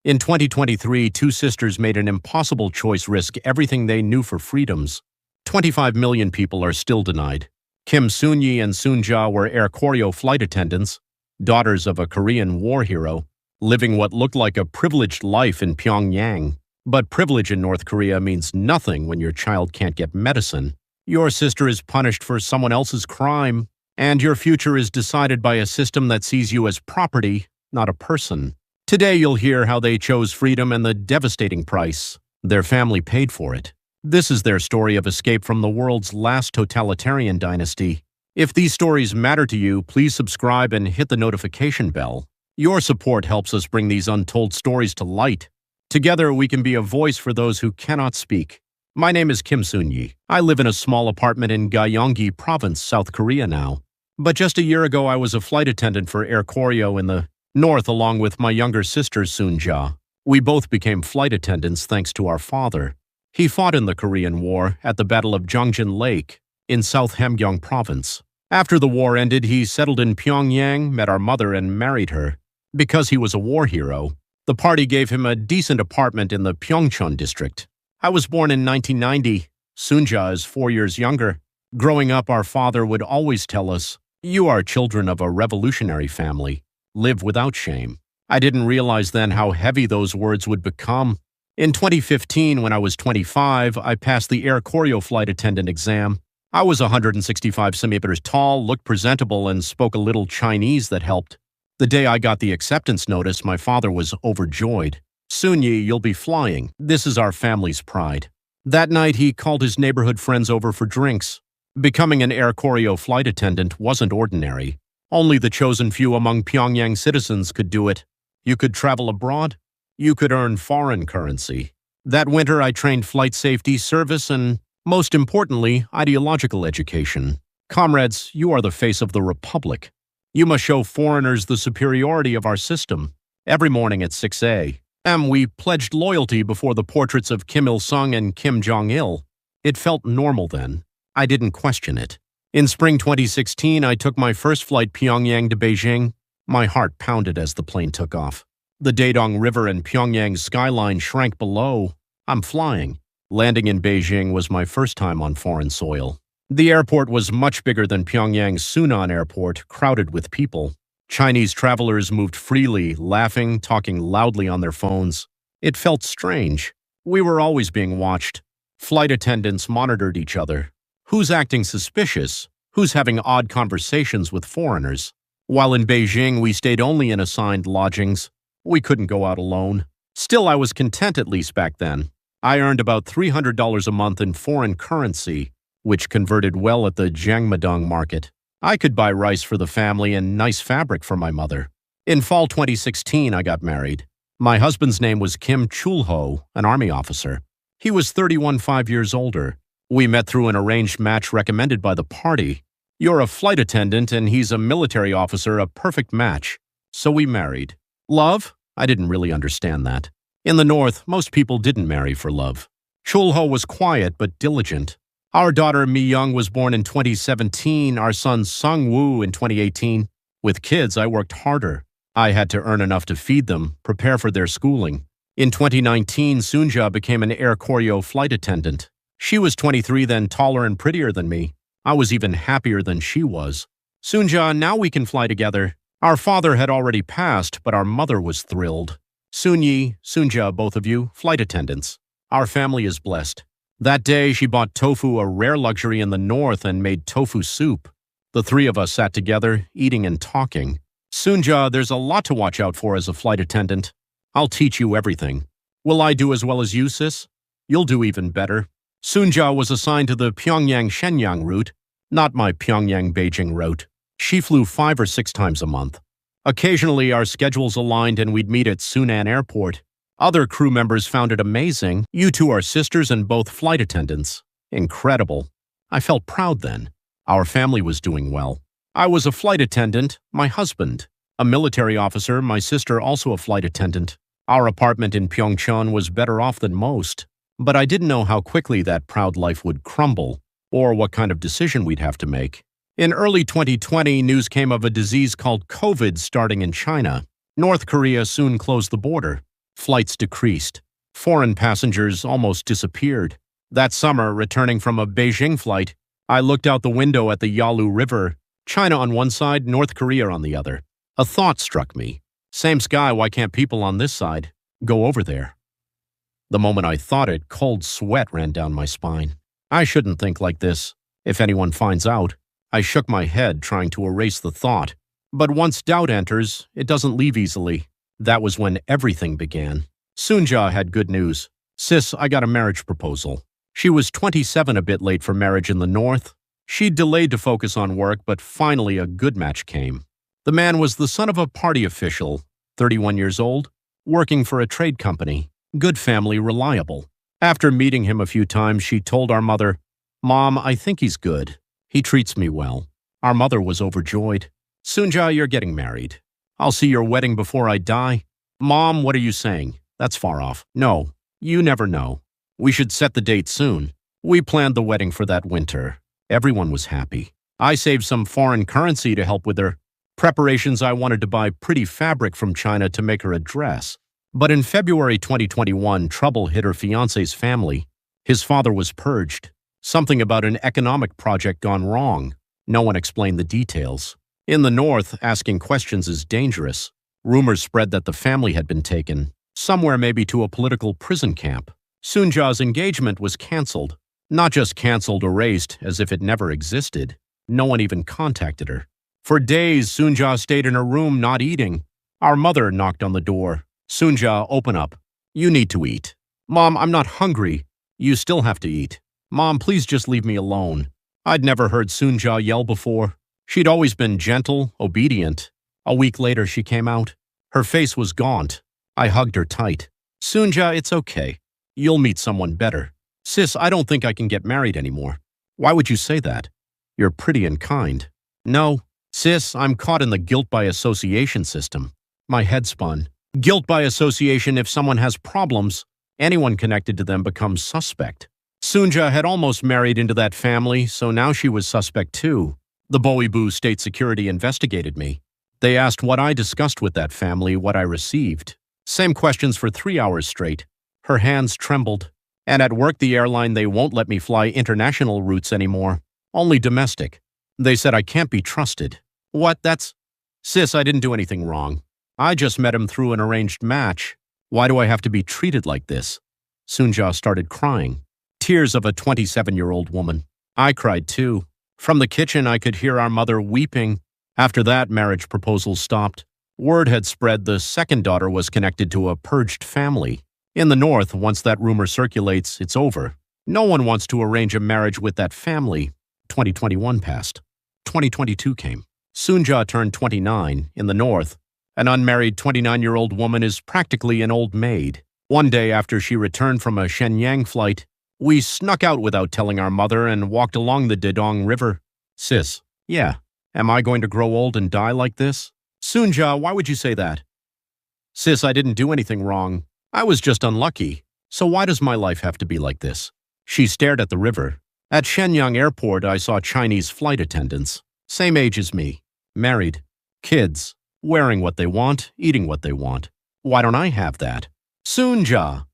In 2023, two sisters made an impossible choice, risk everything they knew for freedoms. 25 million people are still denied. Kim Soon-yi and Soon-ja were Air Koryo flight attendants, daughters of a Korean war hero, living what looked like a privileged life in Pyongyang. But privilege in North Korea means nothing when your child can't get medicine. Your sister is punished for someone else's crime, and your future is decided by a system that sees you as property, not a person. Today you'll hear how they chose freedom and the devastating price their family paid for it. This is their story of escape from the world's last totalitarian dynasty. If these stories matter to you, please subscribe and hit the notification bell. Your support helps us bring these untold stories to light. Together, we can be a voice for those who cannot speak. My name is Kim Soon-yi. I live in a small apartment in Gyeonggi Province, South Korea now. But just a year ago, I was a flight attendant for Air Koryo in the north along with my younger sister, Soon-ja. We both became flight attendants thanks to our father. He fought in the Korean War at the Battle of Jongjin Lake in South Hamgyong Province. After the war ended, he settled in Pyongyang, met our mother, and married her. Because he was a war hero, the party gave him a decent apartment in the Pyeongchon district. I was born in 1990. Soon-ja is 4 years younger. Growing up, our father would always tell us, "You are children of a revolutionary family. Live without shame." I didn't realize then how heavy those words would become. In 2015, when I was 25, I passed the Air Koryo flight attendant exam. I was 165 centimeters tall, looked presentable, and spoke a little Chinese that helped. The day I got the acceptance notice, my father was overjoyed. "Soon-yi, you'll be flying. This is our family's pride." That night, he called his neighborhood friends over for drinks. Becoming an Air Koryo flight attendant wasn't ordinary. Only the chosen few among Pyongyang citizens could do it. You could travel abroad. You could earn foreign currency. That winter, I trained flight safety, service, and, most importantly, ideological education. Comrades, you are the face of the Republic. You must show foreigners the superiority of our system. Every morning at 6 a.m., we pledged loyalty before the portraits of Kim Il-sung and Kim Jong-il. It felt normal then. I didn't question it. In spring 2016, I took my first flight Pyongyang to Beijing. My heart pounded as the plane took off. The Daedong River and Pyongyang's skyline shrank below. I'm flying. Landing in Beijing was my first time on foreign soil. The airport was much bigger than Pyongyang's Sunan airport, crowded with people. Chinese travelers moved freely, laughing, talking loudly on their phones. It felt strange. We were always being watched. Flight attendants monitored each other. Who's acting suspicious? Who's having odd conversations with foreigners? While in Beijing, we stayed only in assigned lodgings. We couldn't go out alone. Still, I was content at least back then. I earned about $300 a month in foreign currency, which converted well at the Jangmadong market. I could buy rice for the family and nice fabric for my mother. In fall 2016, I got married. My husband's name was Kim Chul-ho, an army officer. He was 5 years older. We met through an arranged match recommended by the party. You're a flight attendant and he's a military officer, a perfect match. So we married. Love? I didn't really understand that. In the North, most people didn't marry for love. Chul-ho was quiet but diligent. Our daughter Mi-young was born in 2017, our son Sung-woo in 2018. With kids, I worked harder. I had to earn enough to feed them, prepare for their schooling. In 2019, Soon-ja became an Air Koryo flight attendant. She was 23 then, taller and prettier than me. I was even happier than she was. "Soon-ja, now we can fly together." Our father had already passed, but our mother was thrilled. "Soon-yi, Soon-ja, both of you, flight attendants. Our family is blessed." That day, she bought tofu, a rare luxury in the North, and made tofu soup. The three of us sat together, eating and talking. "Soon-ja, there's a lot to watch out for as a flight attendant. I'll teach you everything. Will I do as well as you, sis? You'll do even better." Soon-ja was assigned to the Pyongyang-Shenyang route, not my Pyongyang-Beijing route. She flew 5 or 6 times a month. Occasionally, our schedules aligned and we'd meet at Sunan Airport. Other crew members found it amazing. "You two are sisters and both flight attendants." Incredible. I felt proud then. Our family was doing well. I was a flight attendant, my husband, a military officer, my sister also a flight attendant. Our apartment in Pyeongchon was better off than most. But I didn't know how quickly that proud life would crumble, or what kind of decision we'd have to make. In early 2020, news came of a disease called COVID starting in China. North Korea soon closed the border. Flights decreased. Foreign passengers almost disappeared. That summer, returning from a Beijing flight, I looked out the window at the Yalu River, China on one side, North Korea on the other. A thought struck me. Same sky, why can't people on this side go over there? The moment I thought it, cold sweat ran down my spine. I shouldn't think like this. If anyone finds out, I shook my head, trying to erase the thought. But once doubt enters, it doesn't leave easily. That was when everything began. Soonja had good news. Sis, I got a marriage proposal. She was 27, a bit late for marriage in the north. She'd delayed to focus on work, but finally a good match came. The man was the son of a party official, 31 years old, working for a trade company. Good family, reliable. After meeting him a few times, she told our mother, "Mom, I think he's good. He treats me well." Our mother was overjoyed. "Soonja, you're getting married. I'll see your wedding before I die." "Mom, what are you saying? That's far off." "No, you never know. We should set the date soon." We planned the wedding for that winter. Everyone was happy. I saved some foreign currency to help with her preparations. I wanted to buy pretty fabric from China to make her a dress. But in February 2021, trouble hit her fiancé's family. His father was purged. Something about an economic project gone wrong. No one explained the details. In the north, asking questions is dangerous. Rumors spread that the family had been taken, somewhere maybe to a political prison camp. Soonja's engagement was canceled. Not just canceled, erased, as if it never existed. No one even contacted her. For days, Soonja stayed in her room, not eating. Our mother knocked on the door. "Soonja, open up. You need to eat." "Mom, I'm not hungry." "You still have to eat." "Mom, please just leave me alone." I'd never heard Soonja yell before. She'd always been gentle, obedient. A week later, she came out. Her face was gaunt. I hugged her tight. "Soonja, it's okay. You'll meet someone better." "Sis, I don't think I can get married anymore." "Why would you say that? You're pretty and kind." "No. Sis, I'm caught in the guilt by association system." My head spun. Guilt by association. If someone has problems, anyone connected to them becomes suspect. Soonja had almost married into that family, so now she was suspect too. The Boibu State Security investigated me. They asked what I discussed with that family, what I received. Same questions for 3 hours straight. Her hands trembled. And at work, the airline, they won't let me fly international routes anymore. Only domestic. They said I can't be trusted. What? That's... Sis, I didn't do anything wrong. I just met him through an arranged match. Why do I have to be treated like this? Soonja started crying. Tears of a 27-year-old woman. I cried too. From the kitchen, I could hear our mother weeping. After that, marriage proposals stopped. Word had spread the second daughter was connected to a purged family. In the north, once that rumor circulates, it's over. No one wants to arrange a marriage with that family. 2021 passed. 2022 came. Soonja turned 29 in the north. An unmarried 29-year-old woman is practically an old maid. One day after she returned from a Shenyang flight, we snuck out without telling our mother and walked along the Dedong River. Sis, yeah, am I going to grow old and die like this? Soonja, why would you say that? Sis, I didn't do anything wrong. I was just unlucky. So why does my life have to be like this? She stared at the river. At Shenyang airport, I saw Chinese flight attendants. Same age as me. Married. Kids. Wearing what they want, eating what they want. Why don't I have that? Soonja.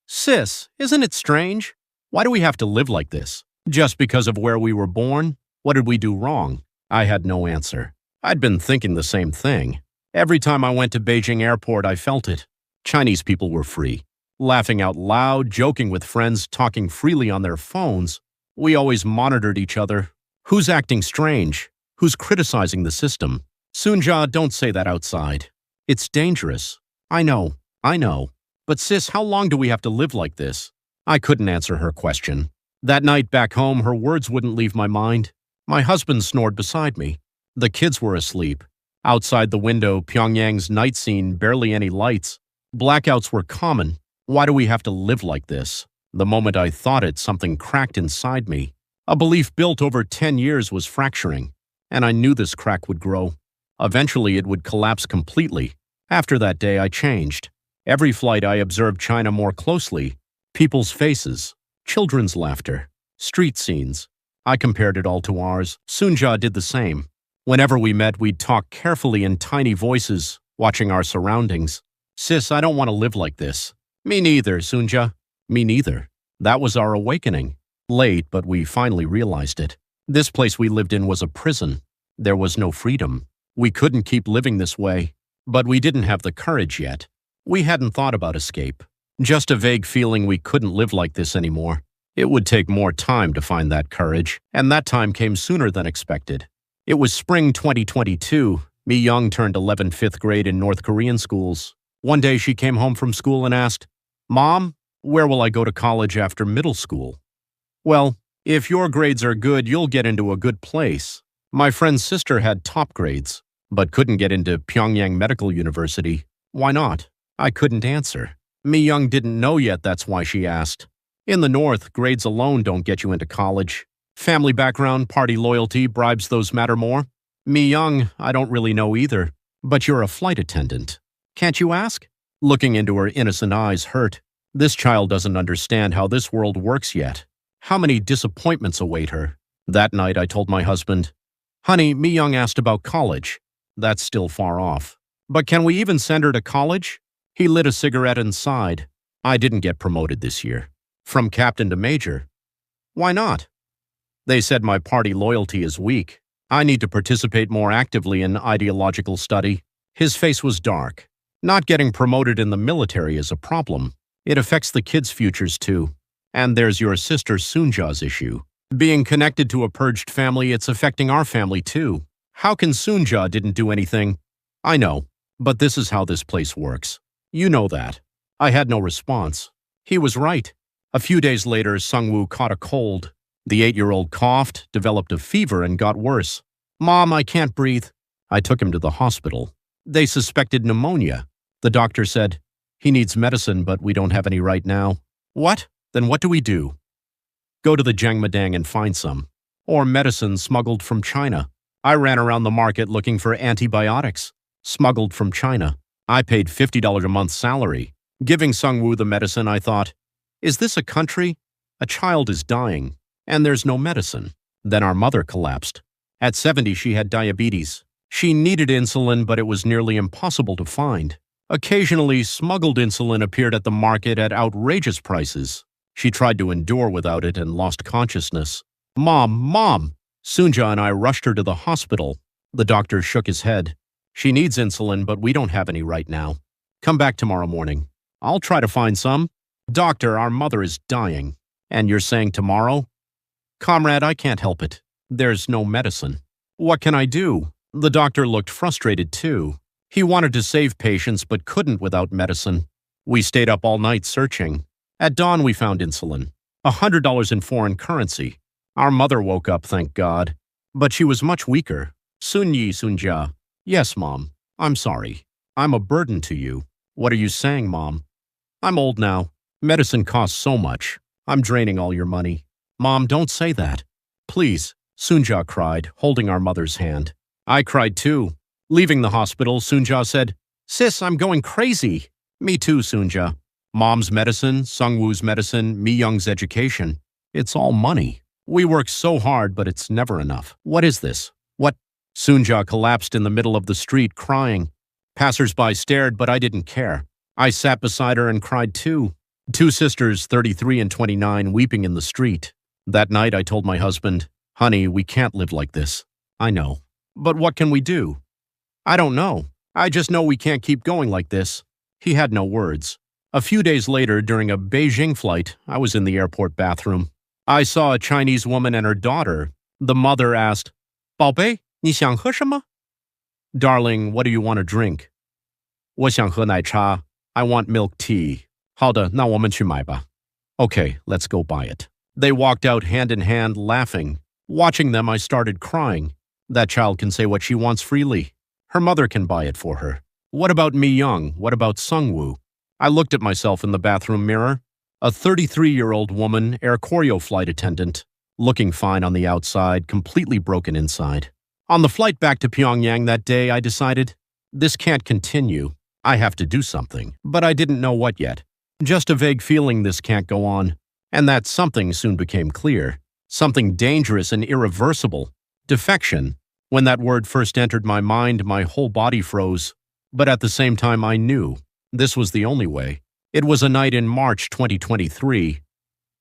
Sis, isn't it strange? Why do we have to live like this? Just because of where we were born? What did we do wrong? I had no answer. I'd been thinking the same thing. Every time I went to Beijing airport, I felt it. Chinese people were free. Laughing out loud, joking with friends, talking freely on their phones. We always monitored each other. Who's acting strange? Who's criticizing the system? Soonja, don't say that outside. It's dangerous. I know. But sis, how long do we have to live like this? I couldn't answer her question. That night back home, her words wouldn't leave my mind. My husband snored beside me. The kids were asleep. Outside the window, Pyongyang's night scene, barely any lights. Blackouts were common. Why do we have to live like this? The moment I thought it, something cracked inside me. A belief built over 10 years was fracturing, and I knew this crack would grow. Eventually, it would collapse completely. After that day, I changed. Every flight, I observed China more closely. People's faces, children's laughter, street scenes. I compared it all to ours. Soonja did the same. Whenever we met, we'd talk carefully in tiny voices, watching our surroundings. Sis, I don't want to live like this. Me neither, Sunja. Me neither. That was our awakening. Late, but we finally realized it. This place we lived in was a prison. There was no freedom. We couldn't keep living this way. But we didn't have the courage yet. We hadn't thought about escape. Just a vague feeling we couldn't live like this anymore. It would take more time to find that courage, and that time came sooner than expected. It was spring 2022. Mi Young turned 11 fifth grade in North Korean schools. One day she came home from school and asked, "Mom, where will I go to college after middle school?" "Well, if your grades are good, you'll get into a good place. My friend's sister had top grades, but couldn't get into Pyongyang Medical University. Why not?" I couldn't answer. Mi Young didn't know yet that's why she asked. In the North, grades alone don't get you into college. Family background, party loyalty, bribes, those matter more. Mi Young, I don't really know either. But you're a flight attendant. Can't you ask? Looking into her innocent eyes hurt. This child doesn't understand how this world works yet. How many disappointments await her? That night I told my husband, "Honey, Mi Young asked about college. That's still far off. But can we even send her to college?" He lit a cigarette and sighed. "I didn't get promoted this year. From captain to major." "Why not?" "They said my party loyalty is weak. I need to participate more actively in ideological study." His face was dark. "Not getting promoted in the military is a problem. It affects the kids' futures too. And there's your sister Sunja's issue. Being connected to a purged family, it's affecting our family too. How can Sunja didn't do anything?" "I know, but this is how this place works. You know that." I had no response. He was right. A few days later, Sungwoo caught a cold. The 8-year-old coughed, developed a fever, and got worse. "Mom, I can't breathe." I took him to the hospital. They suspected pneumonia. The doctor said, "He needs medicine, but we don't have any right now." "What? Then what do we do?" "Go to the Jiangmadang and find some. Or medicine smuggled from China." I ran around the market looking for antibiotics. Smuggled from China. I paid $50 a month salary. Giving Sungwoo the medicine, I thought, is this a country? A child is dying, and there's no medicine. Then our mother collapsed. At 70, she had diabetes. She needed insulin, but it was nearly impossible to find. Occasionally, smuggled insulin appeared at the market at outrageous prices. She tried to endure without it and lost consciousness. "Mom, Mom!" Sunja and I rushed her to the hospital. The doctor shook his head. "She needs insulin, but we don't have any right now. Come back tomorrow morning. I'll try to find some." "Doctor, our mother is dying." "And you're saying tomorrow?" "Comrade, I can't help it. There's no medicine." "What can I do?" The doctor looked frustrated too. He wanted to save patients but couldn't without medicine. We stayed up all night searching. At dawn we found insulin. $100 in foreign currency. Our mother woke up, thank God. But she was much weaker. Sunja. "Yes, Mom. I'm sorry. I'm a burden to you." "What are you saying, Mom?" "I'm old now. Medicine costs so much. I'm draining all your money." "Mom, don't say that. Please," Sunja cried, holding our mother's hand. I cried too. Leaving the hospital, Sunja said, "Sis, I'm going crazy." "Me too, Sunja. Mom's medicine, Sungwoo's medicine, Mi Young's education. It's all money. We work so hard, but it's never enough. What is this? What?" Sunja collapsed in the middle of the street, crying. Passers-by stared, but I didn't care. I sat beside her and cried too. Two sisters, 33 and 29, weeping in the street. That night I told my husband, "Honey, we can't live like this." "I know. But what can we do?" "I don't know. I just know we can't keep going like this." He had no words. A few days later, during a Beijing flight, I was in the airport bathroom. I saw a Chinese woman and her daughter. The mother asked, "宝贝，你想喝什么?" "Darling, what do you want to drink?" 我想喝奶茶. I want milk tea. 好的，那我们去买吧. Okay, let's go buy it. They walked out hand in hand, laughing. Watching them, I started crying. That child can say what she wants freely. Her mother can buy it for her. What about Mi Young? What about Sungwoo? I looked at myself in the bathroom mirror. A 33-year-old woman, Air Koryo flight attendant. Looking fine on the outside, completely broken inside. On the flight back to Pyongyang that day, I decided, this can't continue. I have to do something. But I didn't know what yet. Just a vague feeling this can't go on. And that something soon became clear. Something dangerous and irreversible. Defection. When that word first entered my mind, my whole body froze. But at the same time, I knew. This was the only way. It was a night in March 2023.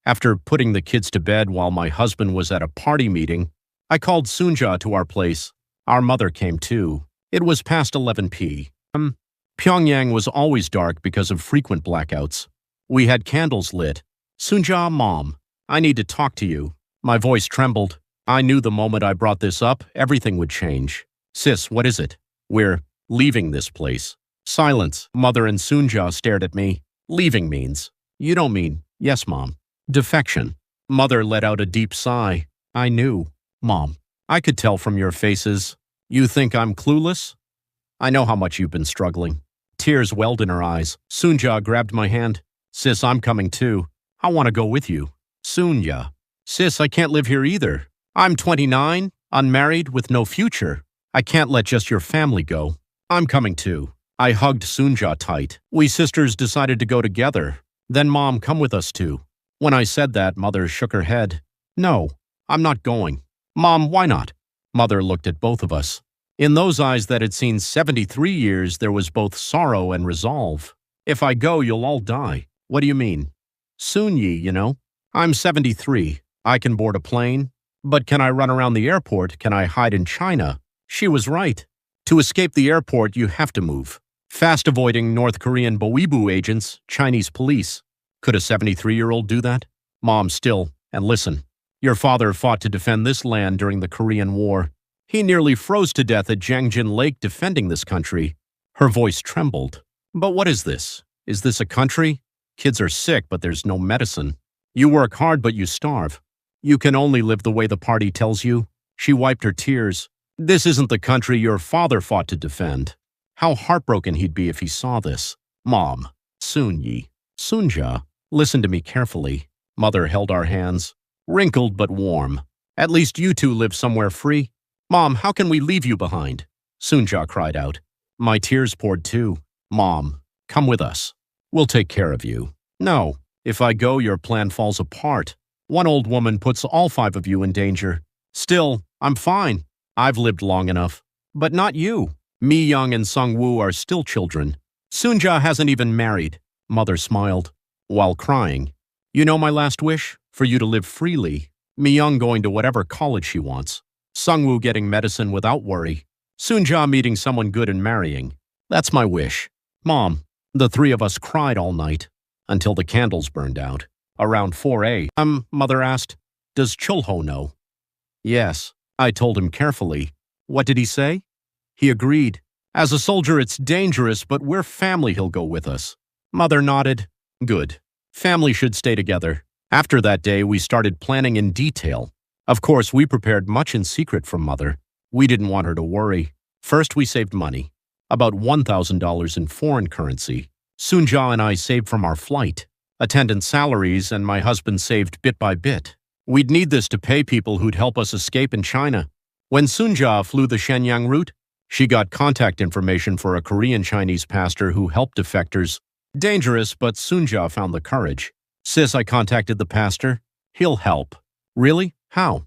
After putting the kids to bed while my husband was at a party meeting, I called Sunja to our place. Our mother came too. It was past 11 p.m. Pyongyang was always dark because of frequent blackouts. We had candles lit. Sunja, Mom, I need to talk to you. My voice trembled. I knew the moment I brought this up, everything would change. Sis, what is it? We're leaving this place. Silence. Mother and Sunja stared at me. Leaving means. You don't mean. Yes, Mom. Defection. Mother let out a deep sigh. I knew. Mom, I could tell from your faces. You think I'm clueless? I know how much you've been struggling. Tears welled in her eyes. Sunja grabbed my hand. Sis, I'm coming too. I want to go with you. Sunja. Sis, I can't live here either. I'm 29, unmarried, with no future. I can't let just your family go. I'm coming too. I hugged Sunja tight. We sisters decided to go together. Then Mom, come with us too. When I said that, Mother shook her head. No, I'm not going. Mom, why not? Mother looked at both of us. In those eyes that had seen 73 years, there was both sorrow and resolve. If I go, you'll all die. What do you mean? Sunyi, you know. I'm 73. I can board a plane. But can I run around the airport? Can I hide in China? She was right. To escape the airport, you have to move. Fast avoiding North Korean Boweebu agents, Chinese police. Could a 73-year-old do that? Mom, still. And listen, your father fought to defend this land during the Korean War. He nearly froze to death at Jangjin Lake defending this country. Her voice trembled. But what is this? Is this a country? Kids are sick, but there's no medicine. You work hard, but you starve. You can only live the way the party tells you. She wiped her tears. This isn't the country your father fought to defend. How heartbroken he'd be if he saw this. Mom, Sunyi, Sunja, listen to me carefully. Mother held our hands. Wrinkled but warm. At least you two live somewhere free. Mom, how can we leave you behind? Sunja cried out. My tears poured too. Mom, come with us. We'll take care of you. No, if I go, your plan falls apart. One old woman puts all 5 of you in danger. Still, I'm fine. I've lived long enough. But not you. Mi Young and Sung Woo are still children. Sunja hasn't even married. Mother smiled, while crying. You know my last wish? For you to live freely. Mi Young going to whatever college she wants. Sung Woo getting medicine without worry. Sunja meeting someone good and marrying. That's my wish. Mom, the 3 of us cried all night, until the candles burned out. Around 4 a.m., Mother asked, does Chulho know? Yes, I told him carefully. What did he say? He agreed. As a soldier, it's dangerous, but we're family, he'll go with us. Mother nodded. Good. Family should stay together. After that day, we started planning in detail. Of course, we prepared much in secret from Mother. We didn't want her to worry. First, we saved money. About $1,000 in foreign currency. Sunja and I saved from our flight. Attendant salaries, and my husband saved bit by bit. We'd need this to pay people who'd help us escape in China. When Sunja flew the Shenyang route, she got contact information for a Korean-Chinese pastor who helped defectors. Dangerous, but Sunja found the courage. Sis, I contacted the pastor. He'll help. Really? How?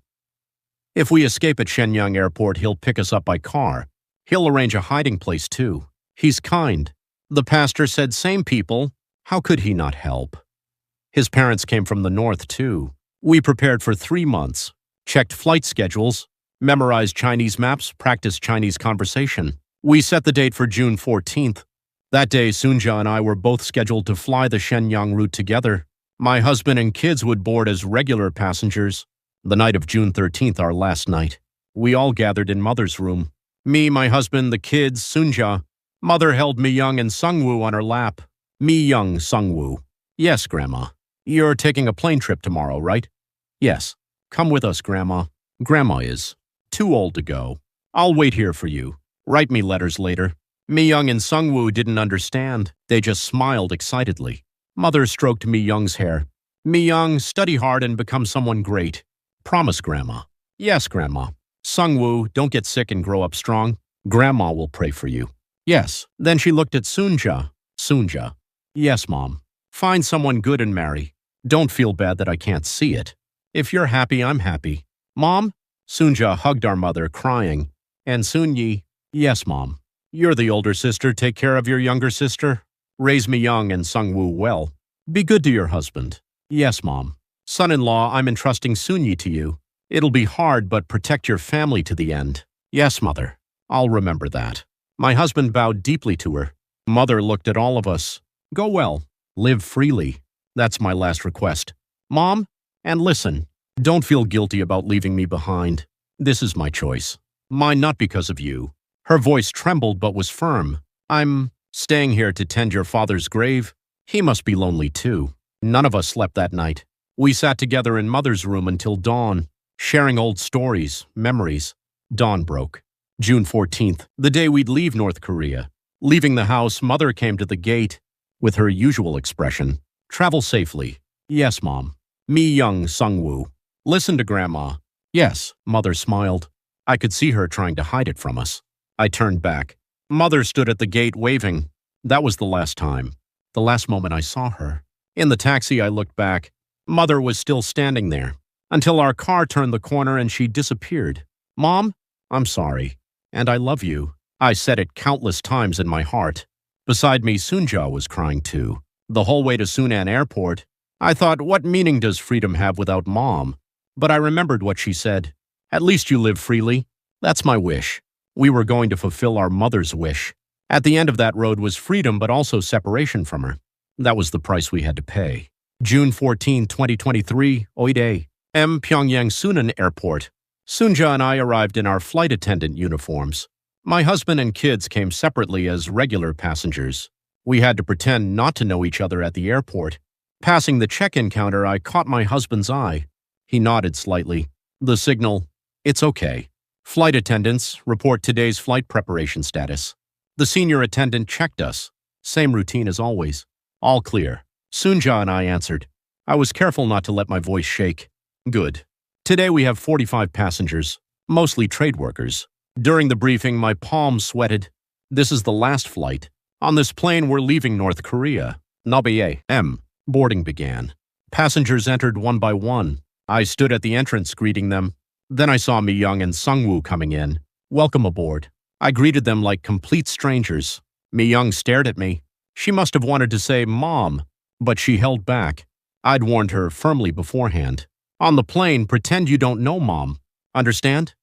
If we escape at Shenyang airport, he'll pick us up by car. He'll arrange a hiding place too. He's kind. The pastor said same people. How could he not help? His parents came from the north too. We prepared for 3 months. Checked flight schedules. Memorized Chinese maps, practiced Chinese conversation. We set the date for June 14th. That day, Sunja and I were both scheduled to fly the Shenyang route together. My husband and kids would board as regular passengers. The night of June 13th, our last night. We all gathered in Mother's room. Me, my husband, the kids, Sunja. Mother held Mi Young and Sung Woo on her lap. Mi Young, Sung Woo. Yes, Grandma. You're taking a plane trip tomorrow, right? Yes. Come with us, Grandma. Grandma is. Too old to go. I'll wait here for you. Write me letters later. Mi Young and Sung Woo didn't understand. They just smiled excitedly. Mother stroked Mi Young's hair. Mi Young, study hard and become someone great. Promise, Grandma. Yes, Grandma. Sung Woo, don't get sick and grow up strong. Grandma will pray for you. Yes. Then she looked at Sunja. Sunja. Yes, Mom. Find someone good and marry. Don't feel bad that I can't see it. If you're happy, I'm happy. Mom? Sunja hugged our mother, crying. And Sunyi, yes, Mom. You're the older sister. Take care of your younger sister. Raise Mi-young and Sung-woo well. Be good to your husband. Yes, Mom. Son-in-law, I'm entrusting Soon-yi to you. It'll be hard, but protect your family to the end. Yes, Mother. I'll remember that. My husband bowed deeply to her. Mother looked at all of us. Go well. Live freely. That's my last request. Mom, and listen, don't feel guilty about leaving me behind. This is my choice. Mine not because of you. Her voice trembled but was firm. I'm staying here to tend your father's grave. He must be lonely too. None of us slept that night. We sat together in Mother's room until dawn, sharing old stories, memories. Dawn broke. June 14th, the day we'd leave North Korea. Leaving the house, Mother came to the gate with her usual expression. Travel safely. Yes, Mom. Mi-young, Sung-woo. Listen to Grandma. Yes, Mother smiled. I could see her trying to hide it from us. I turned back. Mother stood at the gate waving. That was the last time. The last moment I saw her. In the taxi, I looked back. Mother was still standing there until our car turned the corner and she disappeared. Mom, I'm sorry. And I love you. I said it countless times in my heart. Beside me, Soon-ja was crying too. The whole way to Sunan Airport, I thought, what meaning does freedom have without Mom? But I remembered what she said. At least you live freely. That's my wish. We were going to fulfill our mother's wish. At the end of that road was freedom, but also separation from her. That was the price we had to pay. June 14, 2023, Oide, Pyongyang Sunan Airport. Soon-ja and I arrived in our flight attendant uniforms. My husband and kids came separately as regular passengers. We had to pretend not to know each other at the airport. Passing the check-in counter, I caught my husband's eye. He nodded slightly. The signal, it's okay. Flight attendants, report today's flight preparation status. The senior attendant checked us. Same routine as always. All clear. Soon-ja and I answered. I was careful not to let my voice shake. Good. Today we have 45 passengers, mostly trade workers. During the briefing, my palms sweated. This is the last flight. On this plane, we're leaving North Korea. Nabiye, M. Boarding began. Passengers entered one by one. I stood at the entrance greeting them. Then I saw Mi-young and Sung-woo coming in. Welcome aboard. I greeted them like complete strangers. Mi-young stared at me. She must have wanted to say, Mom, but she held back. I'd warned her firmly beforehand. On the plane, pretend you don't know Mom. Understand?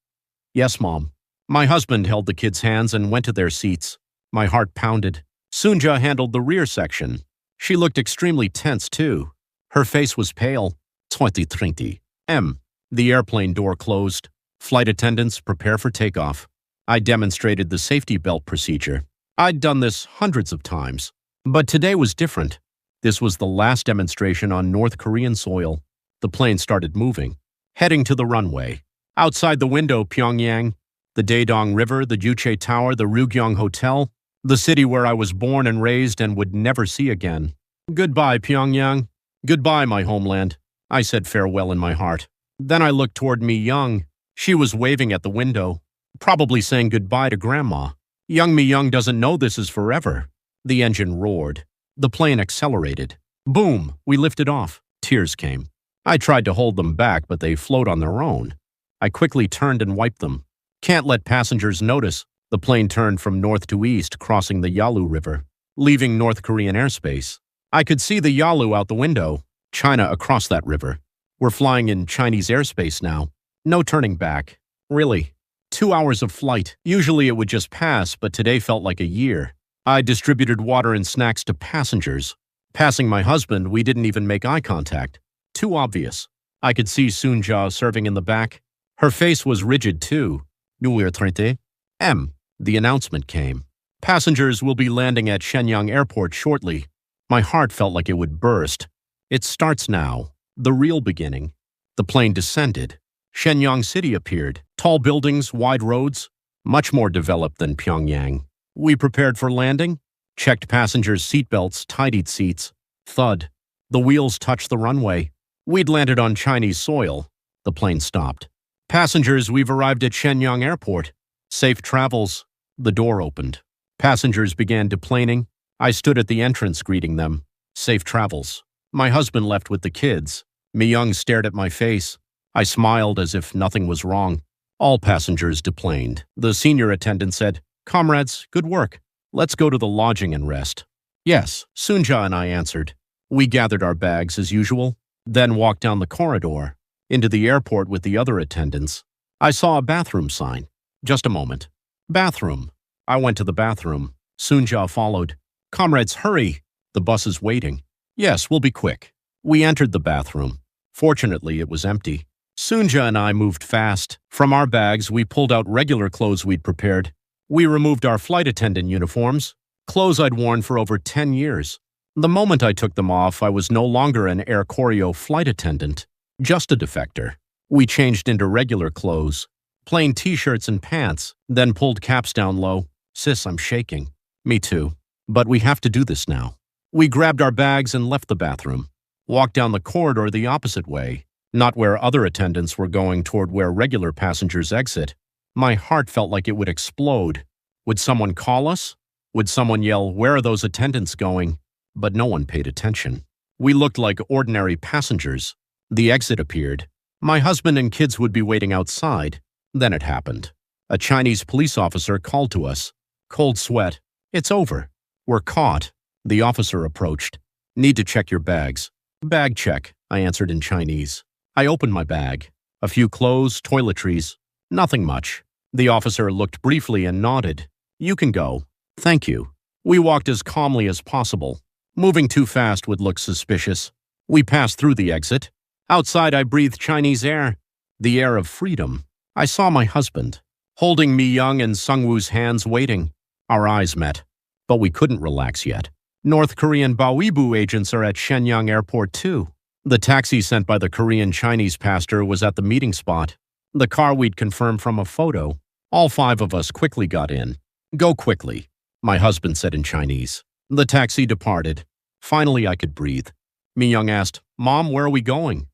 Yes, Mom. My husband held the kids' hands and went to their seats. My heart pounded. Soon-ja handled the rear section. She looked extremely tense, too. Her face was pale. 2030. M. The airplane door closed. Flight attendants, prepare for takeoff. I demonstrated the safety belt procedure. I'd done this hundreds of times. But today was different. This was the last demonstration on North Korean soil. The plane started moving, heading to the runway. Outside the window, Pyongyang, the Daedong River, the Juche Tower, the Ryugyong Hotel, the city where I was born and raised and would never see again. Goodbye, Pyongyang. Goodbye, my homeland. I said farewell in my heart. Then I looked toward Mi-young. She was waving at the window, probably saying goodbye to Grandma. Young Mi-young doesn't know this is forever. The engine roared. The plane accelerated. Boom! We lifted off. Tears came. I tried to hold them back, but they flowed on their own. I quickly turned and wiped them. Can't let passengers notice. The plane turned from north to east, crossing the Yalu River, leaving North Korean airspace. I could see the Yalu out the window. China across that river. We're flying in Chinese airspace now. No turning back. Really. 2 hours of flight. Usually it would just pass, but today felt like a year. I distributed water and snacks to passengers. Passing my husband, we didn't even make eye contact. Too obvious. I could see Soon-ja serving in the back. Her face was rigid too. Nulir traité. M. The announcement came. Passengers will be landing at Shenyang Airport shortly. My heart felt like it would burst. It starts now. The real beginning. The plane descended. Shenyang City appeared. Tall buildings, wide roads. Much more developed than Pyongyang. We prepared for landing. Checked passengers' seatbelts, tidied seats. Thud. The wheels touched the runway. We'd landed on Chinese soil. The plane stopped. Passengers, we've arrived at Shenyang Airport. Safe travels. The door opened. Passengers began deplaning. I stood at the entrance greeting them. Safe travels. My husband left with the kids. Mi-young stared at my face. I smiled as if nothing was wrong. All passengers deplaned. The senior attendant said, Comrades, good work. Let's go to the lodging and rest. Yes, Sunja and I answered. We gathered our bags as usual, then walked down the corridor, into the airport with the other attendants. I saw a bathroom sign. Just a moment. Bathroom. I went to the bathroom. Sunja followed. Comrades, hurry! The bus is waiting. Yes, we'll be quick. We entered the bathroom. Fortunately, it was empty. Sunja and I moved fast. From our bags, we pulled out regular clothes we'd prepared. We removed our flight attendant uniforms, clothes I'd worn for over 10 years. The moment I took them off, I was no longer an Air Koryo flight attendant, just a defector. We changed into regular clothes, plain t-shirts and pants, then pulled caps down low. Sis, I'm shaking. Me too. But we have to do this now. We grabbed our bags and left the bathroom. Walked down the corridor the opposite way, not where other attendants were going, toward where regular passengers exit. My heart felt like it would explode. Would someone call us? Would someone yell, "Where are those attendants going?" But no one paid attention. We looked like ordinary passengers. The exit appeared. My husband and kids would be waiting outside. Then it happened. A Chinese police officer called to us. Cold sweat. It's over. We're caught. The officer approached. Need to check your bags. Bag check, I answered in Chinese. I opened my bag. A few clothes, toiletries. Nothing much. The officer looked briefly and nodded. You can go. Thank you. We walked as calmly as possible. Moving too fast would look suspicious. We passed through the exit. Outside, I breathed Chinese air. The air of freedom. I saw my husband, holding Mi-young and Sung-woo's hands waiting. Our eyes met. But we couldn't relax yet. North Korean Baoibu agents are at Shenyang airport too. The taxi sent by the Korean Chinese pastor was at the meeting spot. The car we'd confirmed from a photo. All 5 of us quickly got in. Go quickly, my husband said in Chinese. The taxi departed. Finally, I could breathe. Mi-young asked, Mom, where are we going?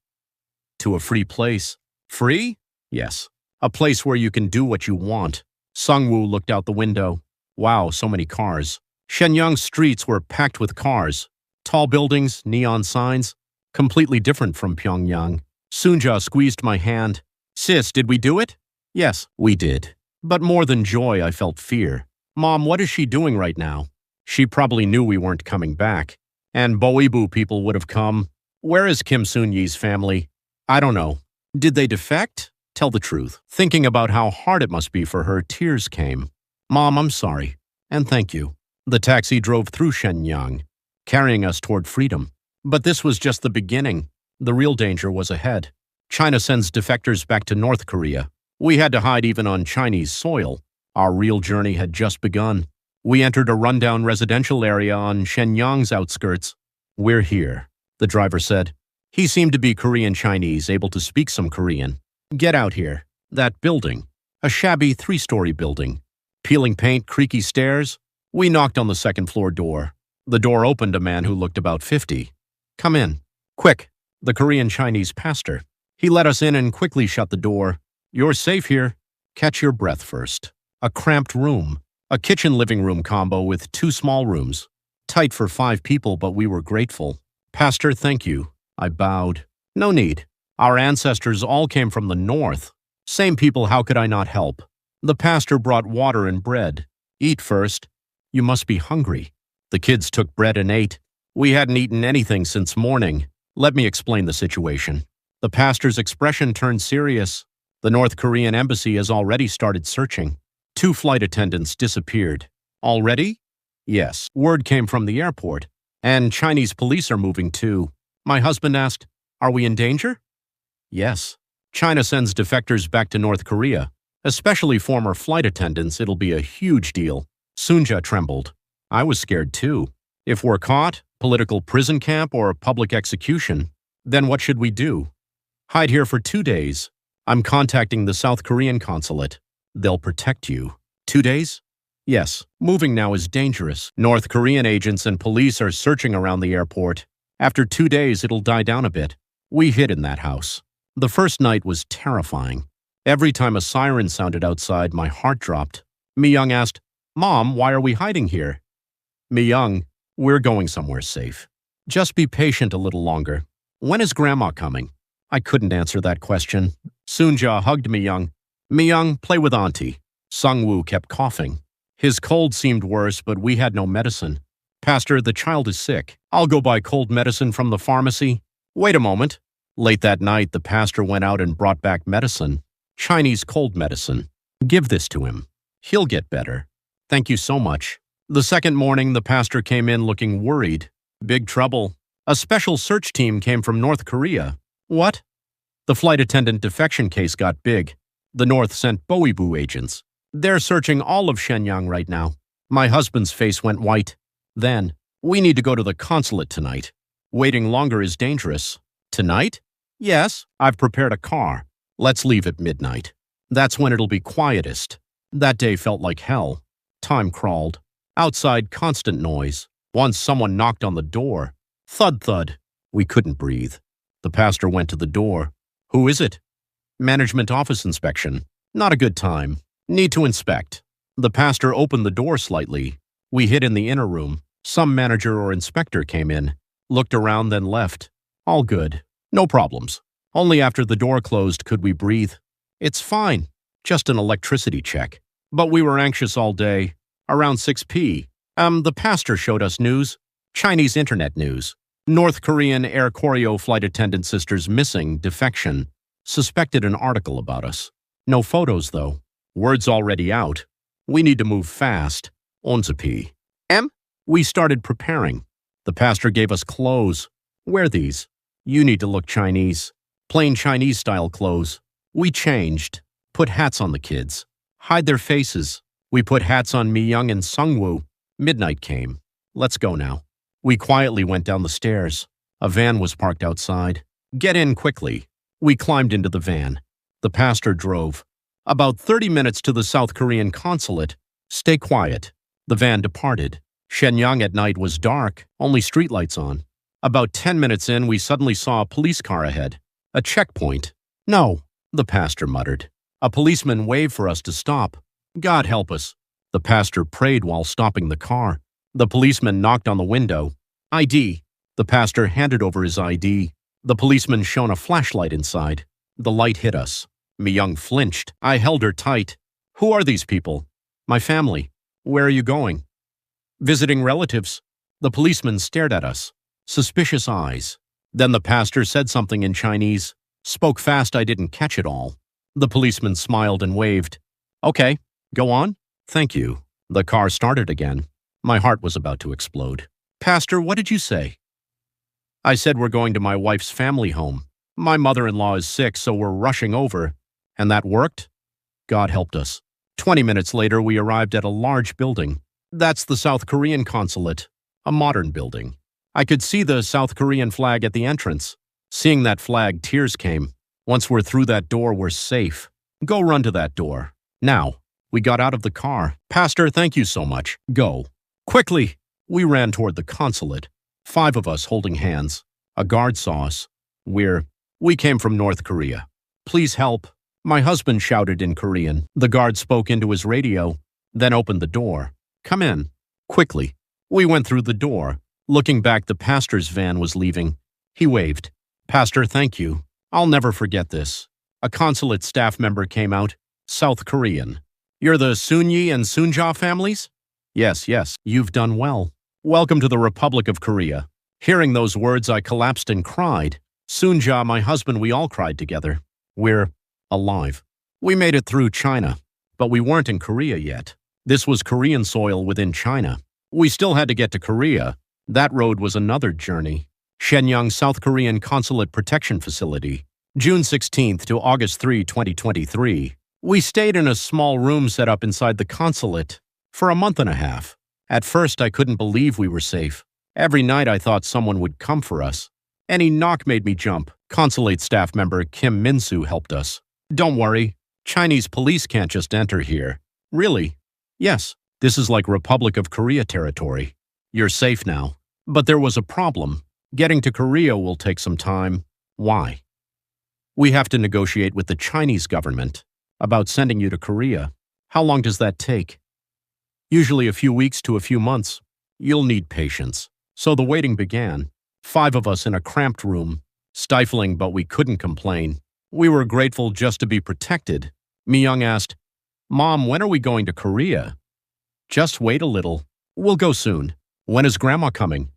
To a free place. Free? Yes. A place where you can do what you want. Sung-woo looked out the window. Wow, so many cars. Shenyang's streets were packed with cars. Tall buildings, neon signs. Completely different from Pyongyang. Sunja squeezed my hand. Sis, did we do it? Yes, we did. But more than joy, I felt fear. Mom, what is she doing right now? She probably knew we weren't coming back. And Boibu people would have come. Where is Kim Soon-yi's family? I don't know. Did they defect? Tell the truth. Thinking about how hard it must be for her, tears came. Mom, I'm sorry. And thank you. The taxi drove through Shenyang, carrying us toward freedom. But this was just the beginning. The real danger was ahead. China sends defectors back to North Korea. We had to hide even on Chinese soil. Our real journey had just begun. We entered a rundown residential area on Shenyang's outskirts. We're here, the driver said. He seemed to be Korean Chinese, able to speak some Korean. Get out here. That building. A shabby 3-story building. Peeling paint, creaky stairs. We knocked on the second-floor door. The door opened. A man who looked about 50. Come in. Quick. The Korean Chinese pastor. He let us in and quickly shut the door. You're safe here. Catch your breath first. A cramped room. A kitchen-living room combo with 2 small rooms. Tight for 5 people, but we were grateful. Pastor, thank you. I bowed. No need. Our ancestors all came from the north. Same people, how could I not help? The pastor brought water and bread. Eat first. You must be hungry. The kids took bread and ate. We hadn't eaten anything since morning. Let me explain the situation. The pastor's expression turned serious. The North Korean embassy has already started searching. 2 flight attendants disappeared. Already? Yes. Word came from the airport. And Chinese police are moving too. My husband asked, are we in danger? Yes. China sends defectors back to North Korea. Especially former flight attendants, it'll be a huge deal. Sunja trembled. I was scared too. If we're caught, political prison camp or public execution, then what should we do? Hide here for 2 days. I'm contacting the South Korean consulate. They'll protect you. 2 days? Yes. Moving now is dangerous. North Korean agents and police are searching around the airport. After 2 days, it'll die down a bit. We hid in that house. The first night was terrifying. Every time a siren sounded outside, my heart dropped. Mi-young asked, Mom, why are we hiding here? Mi-young, we're going somewhere safe. Just be patient a little longer. When is Grandma coming? I couldn't answer that question. Sunja hugged Mi-young. Mi-young, play with Auntie. Sung-woo kept coughing. His cold seemed worse, but we had no medicine. Pastor, the child is sick. I'll go buy cold medicine from the pharmacy. Wait a moment. Late that night, the pastor went out and brought back medicine. Chinese cold medicine. Give this to him. He'll get better. Thank you so much. The second morning, the pastor came in looking worried. Big trouble. A special search team came from North Korea. What? The flight attendant defection case got big. The North sent Boebu agents. They're searching all of Shenyang right now. My husband's face went white. Then, we need to go to the consulate tonight. Waiting longer is dangerous. Tonight? Yes, I've prepared a car. Let's leave at midnight. That's when it'll be quietest. That day felt like hell. Time crawled. Outside, constant noise. Once someone knocked on the door. Thud, thud. We couldn't breathe. The pastor went to the door. Who is it? Management office inspection. Not a good time. Need to inspect. The pastor opened the door slightly. We hid in the inner room. Some manager or inspector came in, looked around, then left. All good. No problems. Only after the door closed could we breathe. It's fine. Just an electricity check. But we were anxious all day. Around 6 p. The pastor showed us news. Chinese internet news. North Korean Air Koryo flight attendant sisters missing, defection. Suspected an article about us. No photos, though. Word's already out. We need to move fast. 11 p. M? We started preparing. The pastor gave us clothes. Wear these. You need to look Chinese. Plain Chinese-style clothes. We changed. Put hats on the kids. Hide their faces. We put hats on Mi-young and Sungwoo. Midnight came. Let's go now. We quietly went down the stairs. A van was parked outside. Get in quickly. We climbed into the van. The pastor drove. About 30 minutes to the South Korean consulate. Stay quiet. The van departed. Shenyang at night was dark, only streetlights on. About 10 minutes in, we suddenly saw a police car ahead. A checkpoint. No, the pastor muttered. A policeman waved for us to stop. God help us. The pastor prayed while stopping the car. The policeman knocked on the window. ID. The pastor handed over his ID. The policeman shone a flashlight inside. The light hit us. Mi-young flinched. I held her tight. Who are these people? My family. Where are you going? Visiting relatives. The policeman stared at us. Suspicious eyes. Then the pastor said something in Chinese. Spoke fast, I didn't catch it all. The policeman smiled and waved. Okay, go on. Thank you. The car started again. My heart was about to explode. Pastor, what did you say? I said we're going to my wife's family home. My mother-in-law is sick, so we're rushing over. And that worked? God helped us. 20 minutes later, we arrived at a large building. That's the South Korean consulate, a modern building. I could see the South Korean flag at the entrance. Seeing that flag, tears came. Once we're through that door, we're safe. Go run to that door. Now. We got out of the car. Pastor, thank you so much. Go. Quickly. We ran toward the consulate. 5 of us holding hands. A guard saw us. We came from North Korea. Please help. My husband shouted in Korean. The guard spoke into his radio, then opened the door. Come in. Quickly. We went through the door. Looking back, the pastor's van was leaving. He waved. Pastor, thank you. I'll never forget this. A consulate staff member came out. South Korean. You're the Sunyi and Sunja families? Yes, you've done well. Welcome to the Republic of Korea. Hearing those words, I collapsed and cried. Sunja, my husband, we all cried together. We're alive. We made it through China, but we weren't in Korea yet. This was Korean soil within China. We still had to get to Korea. That road was another journey. Shenyang, South Korean Consulate Protection Facility. June 16th to August 3, 2023. We stayed in a small room set up inside the consulate for a month and a half. At first, I couldn't believe we were safe. Every night I thought someone would come for us. Any knock made me jump. Consulate staff member Kim Min-soo helped us. Don't worry, Chinese police can't just enter here. Really? Yes, this is like Republic of Korea territory. You're safe now. But there was a problem. Getting to Korea will take some time. Why? We have to negotiate with the Chinese government about sending you to Korea. How long does that take? Usually a few weeks to a few months. You'll need patience. So the waiting began. 5 of us in a cramped room. Stifling, but we couldn't complain. We were grateful just to be protected. Mi-young asked, Mom, when are we going to Korea? Just wait a little. We'll go soon. When is Grandma coming?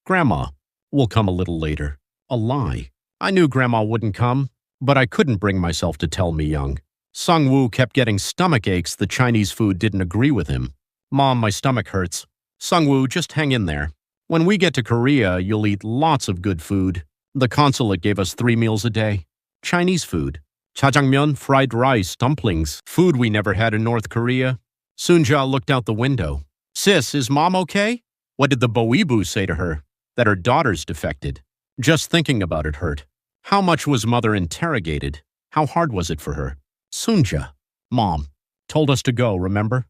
Grandma will come a little later. A lie. I knew Grandma wouldn't come, but I couldn't bring myself to tell Myung. Sung-woo kept getting stomach aches. The Chinese food didn't agree with him. Mom, my stomach hurts. Sung-woo, just hang in there. When we get to Korea, you'll eat lots of good food. The consulate gave us 3 meals a day. Chinese food. Jjajangmyeon, fried rice, dumplings, food we never had in North Korea. Soon-ja looked out the window. Sis, is Mom okay? What did the Boibu say to her? That her daughter's defected. Just thinking about it hurt. How much was Mother interrogated? How hard was it for her? Soon-ja. Mom told us to go, remember?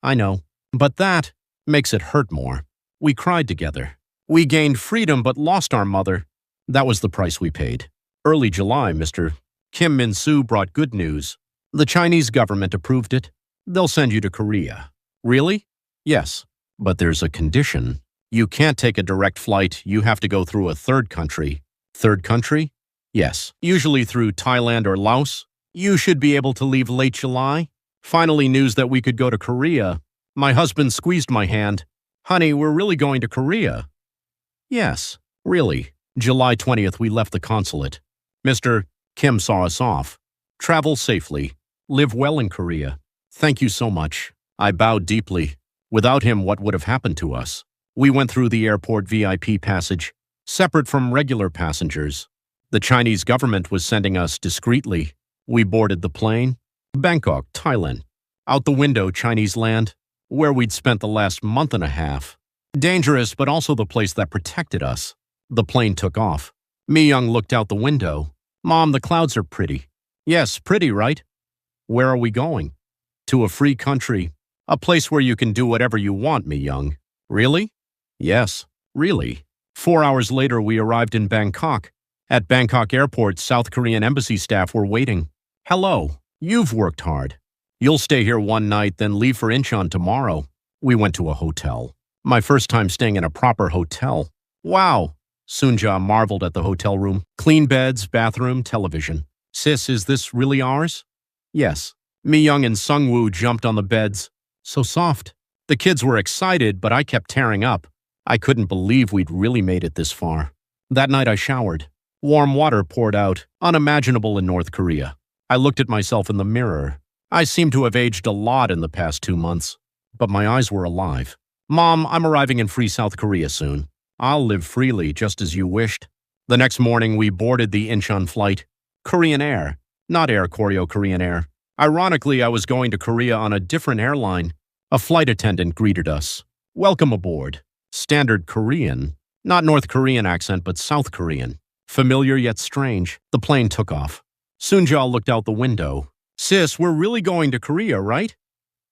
I know, but that makes it hurt more. We cried together. We gained freedom but lost our mother. That was the price we paid. Early July, Mr. Kim Min-soo brought good news. The Chinese government approved it. They'll send you to Korea. Really? Yes, but there's a condition. You can't take a direct flight. You have to go through a third country. Third country? Yes, usually through Thailand or Laos. You should be able to leave late July. Finally news that we could go to Korea. My husband squeezed my hand. Honey, we're really going to Korea. Yes, really. July 20th, we left the consulate. Mr. Kim saw us off. Travel safely. Live well in Korea. Thank you so much. I bowed deeply. Without him, what would have happened to us? We went through the airport VIP passage, separate from regular passengers. The Chinese government was sending us discreetly. We boarded the plane. Bangkok, Thailand. Out the window, Chinese land, where we'd spent the last month and a half. Dangerous, but also the place that protected us. The plane took off. Myung looked out the window. Mom, the clouds are pretty. Yes, pretty, right? Where are we going? To a free country. A place where you can do whatever you want, Myung. Really? Yes, really. 4 hours later, we arrived in Bangkok. At Bangkok Airport, South Korean embassy staff were waiting. Hello, you've worked hard. You'll stay here one night, then leave for Incheon tomorrow. We went to a hotel. My first time staying in a proper hotel. Wow. Soon-ja marveled at the hotel room. Clean beds, bathroom, television. Sis, is this really ours? Yes. Myung and Sung-woo jumped on the beds. So soft. The kids were excited, but I kept tearing up. I couldn't believe we'd really made it this far. That night I showered. Warm water poured out, unimaginable in North Korea. I looked at myself in the mirror. I seemed to have aged a lot in the past 2 months, but my eyes were alive. Mom, I'm arriving in free South Korea soon. I'll live freely, just as you wished. The next morning, we boarded the Incheon flight. Korean Air, not Air Koryo Korean Air. Ironically, I was going to Korea on a different airline. A flight attendant greeted us. Welcome aboard. Standard Korean. Not North Korean accent, but South Korean. Familiar yet strange. The plane took off. Soon-ja looked out the window. Sis, we're really going to Korea, right?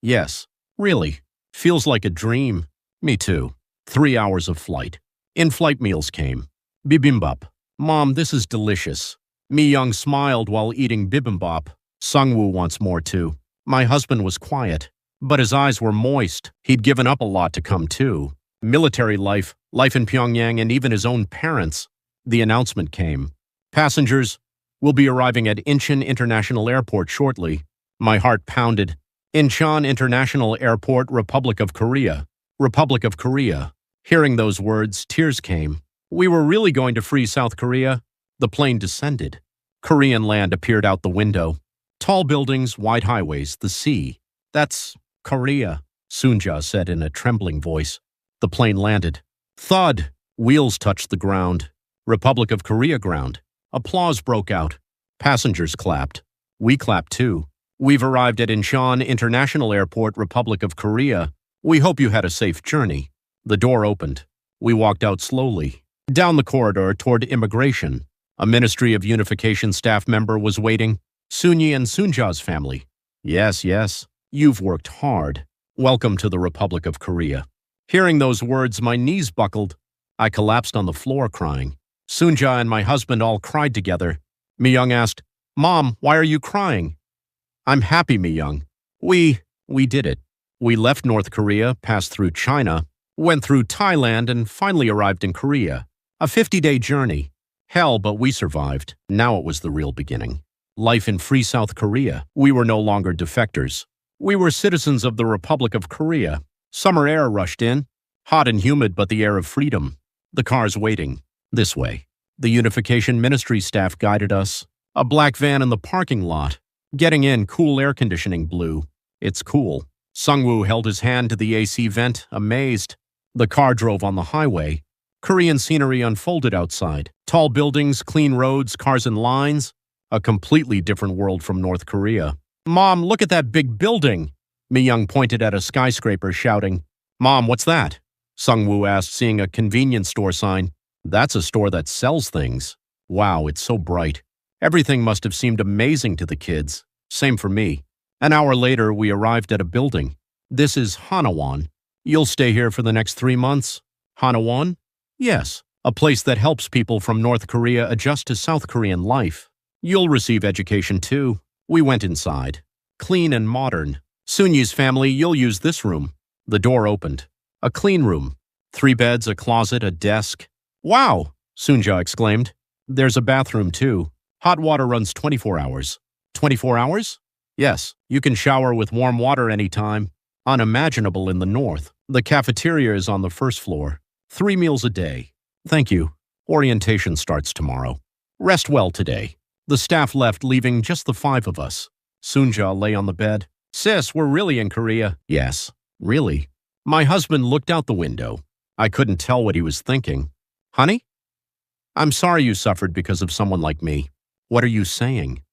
Yes, really. Feels like a dream. Me too. 3 hours of flight. In-flight meals came. Bibimbap. Mom, this is delicious. Myung smiled while eating bibimbap. Sung-woo wants more too. My husband was quiet, but his eyes were moist. He'd given up a lot to come too. Military life, life in Pyongyang, and even his own parents. The announcement came. Passengers will be arriving at Incheon International Airport shortly. My heart pounded. Incheon International Airport, Republic of Korea. Republic of Korea. Hearing those words, tears came. We were really going to free South Korea. The plane descended. Korean land appeared out the window. Tall buildings, wide highways, the sea. That's Korea, Soon-ja said in a trembling voice. The plane landed. Thud! Wheels touched the ground. Republic of Korea ground. Applause broke out. Passengers clapped. We clapped too. We've arrived at Incheon International Airport, Republic of Korea. We hope you had a safe journey. The door opened. We walked out slowly. Down the corridor toward immigration. A Ministry of Unification staff member was waiting. Soon-yi and Soon-ja's family. Yes, yes. You've worked hard. Welcome to the Republic of Korea. Hearing those words, my knees buckled. I collapsed on the floor crying. Soon-ja and my husband all cried together. Myung asked, Mom, why are you crying? I'm happy, Myung. We did it. We left North Korea, passed through China, went through Thailand, and finally arrived in Korea. A 50-day journey. Hell, but we survived. Now it was the real beginning. Life in free South Korea. We were no longer defectors. We were citizens of the Republic of Korea. Summer air rushed in. Hot and humid, but the air of freedom. The car's waiting. This way. The Unification Ministry staff guided us. A black van in the parking lot. Getting in, cool air conditioning blew. It's cool. Sungwoo held his hand to the AC vent, amazed. The car drove on the highway. Korean scenery unfolded outside. Tall buildings, clean roads, cars in lines. A completely different world from North Korea. Mom, look at that big building! Mi-young pointed at a skyscraper, shouting. Mom, what's that? Sungwoo asked, seeing a convenience store sign. That's a store that sells things. Wow, it's so bright. Everything must have seemed amazing to the kids. Same for me. An hour later, we arrived at a building. This is Hanawan. You'll stay here for the next 3 months. Hanawan? Yes, a place that helps people from North Korea adjust to South Korean life. You'll receive education too. We went inside. Clean and modern. Sunyi's family, you'll use this room. The door opened. A clean room. 3 beds, a closet, a desk. Wow, Sunja exclaimed. There's a bathroom too. Hot water runs 24 hours. 24 hours? Yes, you can shower with warm water anytime. Unimaginable in the north. The cafeteria is on the first floor. 3 meals a day. Thank you. Orientation starts tomorrow. Rest well today. The staff left, leaving just the 5 of us. Sunja lay on the bed. Sis, we're really in Korea. Yes, really. My husband looked out the window. I couldn't tell what he was thinking. Honey? I'm sorry you suffered because of someone like me. What are you saying?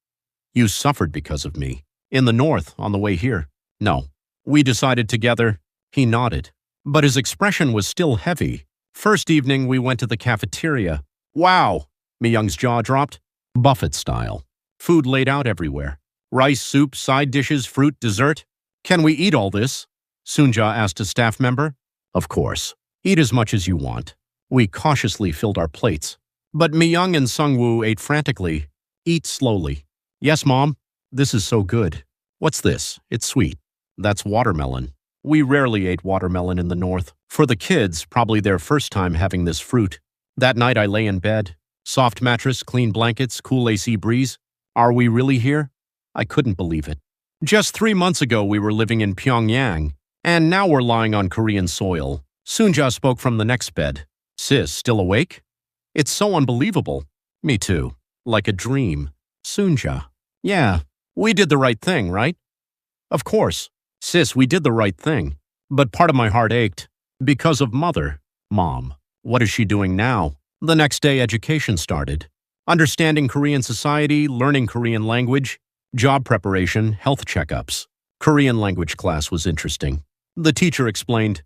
You suffered because of me. In the north, on the way here. No. We decided together. He nodded. But his expression was still heavy. First evening, we went to the cafeteria. Wow! Mi-young's jaw dropped. Buffet style. Food laid out everywhere. Rice, soup, side dishes, fruit, dessert. Can we eat all this? Sunja asked a staff member. Of course. Eat as much as you want. We cautiously filled our plates. But Mi-young and Sungwoo ate frantically. Eat slowly. Yes, Mom. This is so good. What's this? It's sweet. That's watermelon. We rarely ate watermelon in the north. For the kids, probably their first time having this fruit. That night I lay in bed. Soft mattress, clean blankets, cool AC breeze. Are we really here? I couldn't believe it. Just 3 months ago we were living in Pyongyang, and now we're lying on Korean soil. Sunja spoke from the next bed. Sis, still awake? It's so unbelievable. Me too. Like a dream. Sunja. Yeah, we did the right thing, right? Of course. Sis, we did the right thing. But part of my heart ached. Because of Mother. Mom. What is she doing now? The next day, education started. Understanding Korean society, learning Korean language, job preparation, health checkups. Korean language class was interesting. The teacher explained,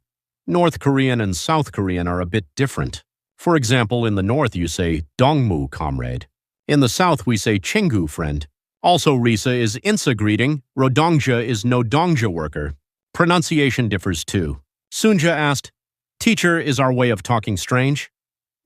North Korean and South Korean are a bit different. For example, in the north you say dongmu, comrade. In the south we say chingu, friend. Also, Risa is insa greeting, rodongja is no dongja worker. Pronunciation differs too. Sunja asked, Teacher, is our way of talking strange?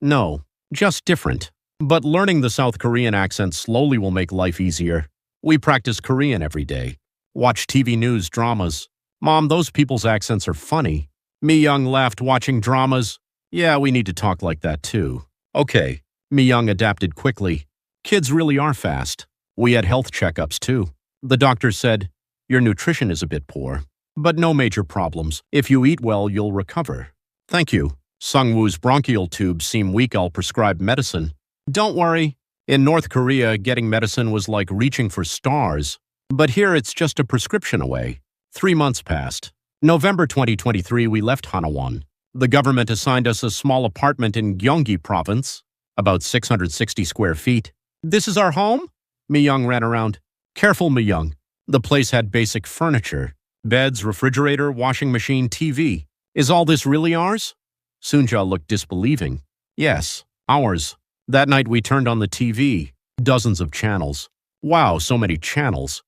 No, just different. But learning the South Korean accent slowly will make life easier. We practice Korean every day. Watch TV news, dramas. Mom, those people's accents are funny. Mi-young laughed watching dramas. Yeah, we need to talk like that too. Okay. Mi-young adapted quickly. Kids really are fast. We had health checkups too. The doctor said, Your nutrition is a bit poor, but no major problems. If you eat well, you'll recover. Thank you. Sungwoo's bronchial tubes seem weak. I'll prescribe medicine. Don't worry. In North Korea, getting medicine was like reaching for stars. But here it's just a prescription away. 3 months passed. November 2023, we left Hanawan. The government assigned us a small apartment in Gyeonggi province, about 660 square feet. This is our home? Mi-young ran around. Careful, Mi-young. The place had basic furniture. Beds, refrigerator, washing machine, TV. Is all this really ours? Sunja looked disbelieving. Yes, ours. That night we turned on the TV. Dozens of channels. Wow, so many channels.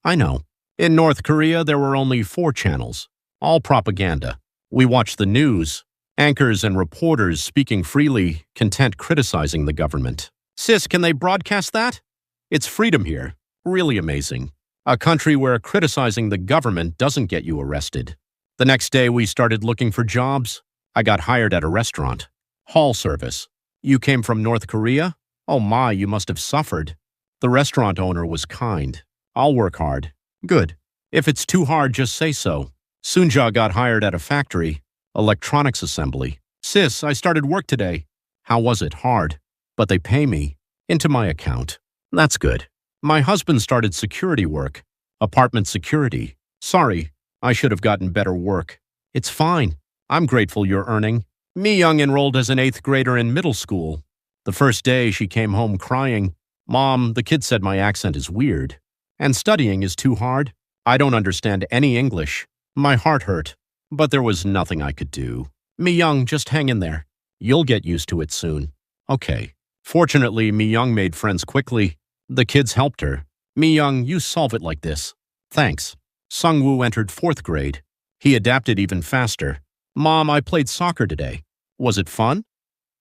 I know. In North Korea, there were only 4 channels. All propaganda. We watched the news. Anchors and reporters speaking freely, content criticizing the government. Sis, can they broadcast that? It's freedom here. Really amazing. A country where criticizing the government doesn't get you arrested. The next day, we started looking for jobs. I got hired at a restaurant. Hall service. You came from North Korea? Oh my, you must have suffered. The restaurant owner was kind. I'll work hard. Good. If it's too hard, just say so. Sunja got hired at a factory. Electronics assembly. Sis, I started work today. How was it? Hard. But they pay me. Into my account. That's good. My husband started security work. Apartment security. Sorry, I should have gotten better work. It's fine. I'm grateful you're earning. Mi-young enrolled as an 8th grader in middle school. The first day she came home crying. Mom, the kid said my accent is weird. And studying is too hard. I don't understand any English. My heart hurt. But there was nothing I could do. Mi-young, just hang in there. You'll get used to it soon. Okay. Fortunately, Mi-young made friends quickly. The kids helped her. Mi-young, you solve it like this. Thanks. Sung-woo entered 4th grade. He adapted even faster. Mom, I played soccer today. Was it fun?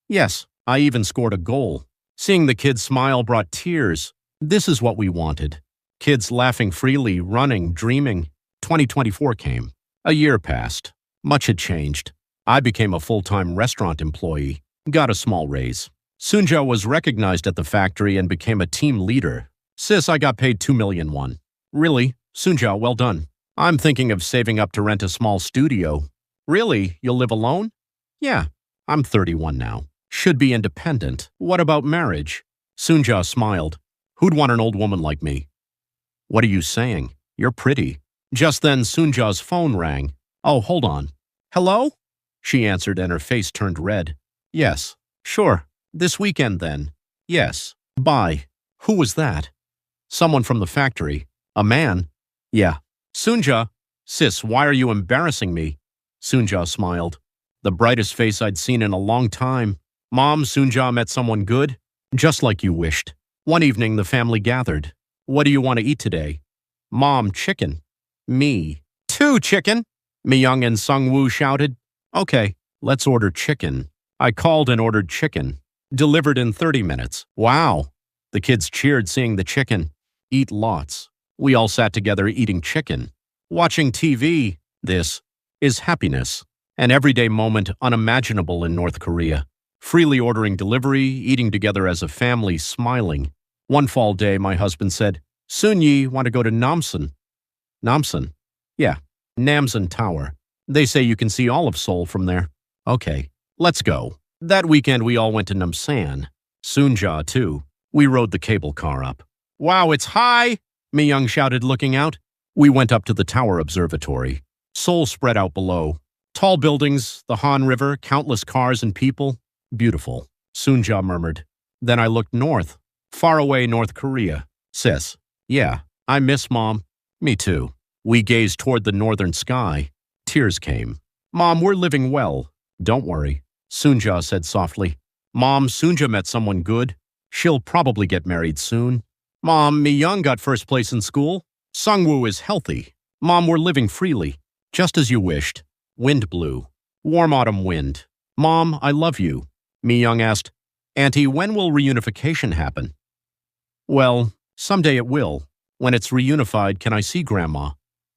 Yes, I even scored a goal. Seeing the kids smile brought tears. This is what we wanted. Kids laughing freely, running, dreaming. 2024 came. A year passed. Much had changed. I became a full-time restaurant employee. Got a small raise. Sunja was recognized at the factory and became a team leader. Sis, I got paid 2 million won. Really? Sunja, well done. I'm thinking of saving up to rent a small studio. Really? You'll live alone? Yeah. I'm 31 now. Should be independent. What about marriage? Sunja smiled. Who'd want an old woman like me? What are you saying? You're pretty. Just then, Sunja's phone rang. Oh, hold on. Hello? She answered and her face turned red. Yes. Sure. This weekend, then. Yes. Bye. Who was that? Someone from the factory. A man? Yeah. Sunja. Sis, why are you embarrassing me? Sunja smiled. The brightest face I'd seen in a long time. Mom, Sunja met someone good, just like you wished. One evening, the family gathered. What do you want to eat today? Mom, chicken. Me. 2 chicken? Mi-young and Sung-woo shouted. Okay, let's order chicken. I called and ordered chicken. Delivered in 30 minutes. Wow. The kids cheered seeing the chicken. Eat lots. We all sat together eating chicken. Watching TV. This is happiness. An everyday moment unimaginable in North Korea. Freely ordering delivery, eating together as a family, smiling. One fall day, my husband said, Sunyi, want to go to Namsan? Namsan? Yeah, Namsan Tower. They say you can see all of Seoul from there. Okay, let's go. That weekend, we all went to Namsan. Sunja, too. We rode the cable car up. Wow, it's high! Mi-young shouted, looking out. We went up to the tower observatory. Seoul spread out below. Tall buildings, the Han River, countless cars and people. Beautiful, Sunja murmured. Then I looked north. Far away North Korea. Sis. Yeah, I miss Mom. Me too. We gazed toward the northern sky. Tears came. Mom, we're living well. Don't worry. Sunja said softly. Mom, Sunja met someone good. She'll probably get married soon. Mom, Mi-young got first place in school. Sung-woo is healthy. Mom, we're living freely. Just as you wished. Wind blew. Warm autumn wind. Mom, I love you. Mi-young asked, Auntie, when will reunification happen? Well, someday it will. When it's reunified, can I see Grandma?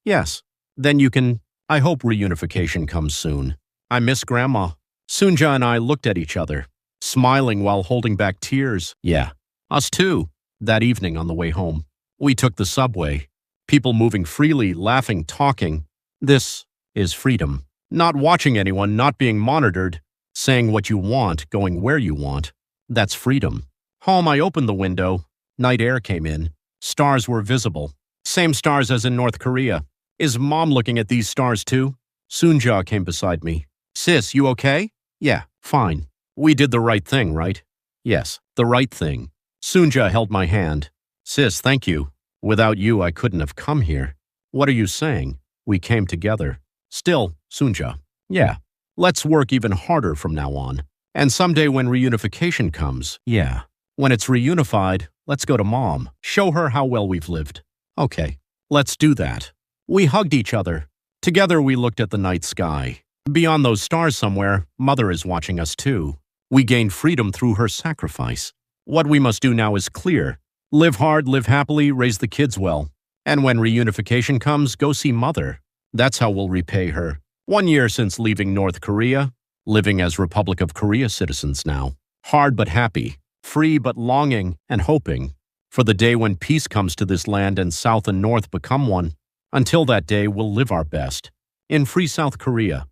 Yes. Then you can. I hope reunification comes soon. I miss Grandma. Sunja and I looked at each other, smiling while holding back tears. Yeah, us too. That evening on the way home, we took the subway. People moving freely, laughing, talking. This is freedom. Not watching anyone, not being monitored, saying what you want, going where you want. That's freedom. Home, I opened the window. Night air came in. Stars were visible. Same stars as in North Korea. Is Mom looking at these stars too? Sunja came beside me. Sis, you okay? Yeah, fine. We did the right thing, right? Yes, the right thing. Sunja held my hand. Sis, thank you. Without you, I couldn't have come here. What are you saying? We came together. Still, Sunja. Yeah. Let's work even harder from now on. And someday when reunification comes, yeah. When it's reunified, let's go to Mom. Show her how well we've lived. Okay, let's do that. We hugged each other. Together we looked at the night sky. Beyond those stars somewhere, Mother is watching us too. We gained freedom through her sacrifice. What we must do now is clear. Live hard, live happily, raise the kids well. And when reunification comes, go see Mother. That's how we'll repay her. 1 year since leaving North Korea, living as Republic of Korea citizens now. Hard but happy, free but longing and hoping for the day when peace comes to this land and South and North become one. Until that day, we'll live our best. In free South Korea.